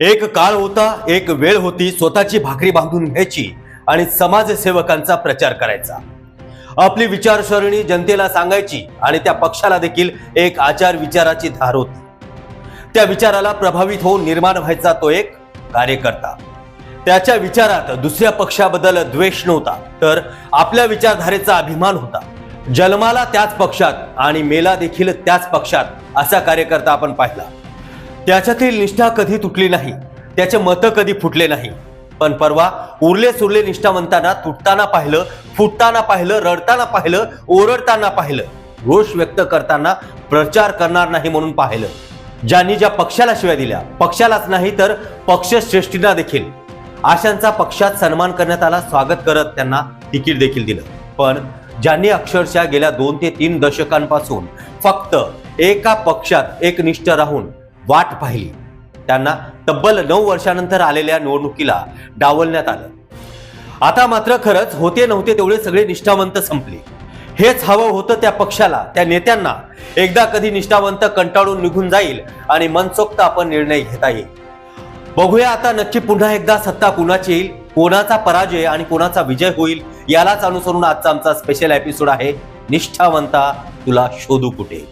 एक काळ होता, एक वेळ होती, स्वतःची भाकरी बांधून घ्यायची आणि समाजसेवकांचा प्रचार करायचा. आपली विचारसरणी जनतेला सांगायची आणि त्या पक्षाला देखील एक आचार विचाराची धार होती. त्या विचाराला प्रभावित होऊन निर्माण व्हायचा तो एक कार्यकर्ता. त्याच्या विचारात दुसऱ्या पक्षाबद्दल द्वेष नव्हता, तर आपल्या विचारधारेचा अभिमान होता. जन्माला त्याच पक्षात आणि मेला देखील त्याच पक्षात असा कार्यकर्ता आपण पाहिला. त्याच्यातील निष्ठा कधी तुटली नाही, त्याचे मत कधी फुटले नाही. पण परवा उरले सुरले निष्ठावंतांना तुटताना पाहिलं, फुटताना पाहिलं, रडताना पाहिलं, ओरडताना पाहिलं, रोष व्यक्त करताना प्रचार करणार नाही म्हणून पाहिलं. ज्यांनी ज्या पक्षाला शिव्या दिल्या, पक्षालाच नाही तर पक्षश्रेष्ठींना देखील आशांचा पक्षात सन्मान करण्यात आला. स्वागत करत त्यांना तिकीट देखील दिलं. पण ज्यांनी अक्षरशः गेल्या 2 ते 3 दशकांपासून फक्त एका पक्षात एकनिष्ठ राहून वाट पाहिली, त्यांना तब्बल 9 वर्षानंतर आलेल्या निवडणुकीला डावलण्यात आलं. आता मात्र खरंच होते नव्हते तेवढे सगळे निष्ठावंत संपले. हेच हवं होतं त्या पक्षाला, त्या नेत्यांना. एकदा कधी निष्ठावंत कंटाळून निघून जाईल आणि मनसोक्त आपण निर्णय घेता येईल. बघूया आता नक्की पुन्हा एकदा सत्ता कुणाची येईल, कोणाचा पराजय आणि कोणाचा विजय होईल. यालाच अनुसरून आजचा आमचा स्पेशल एपिसोड आहे निष्ठावंता तुला शोधू कुठे.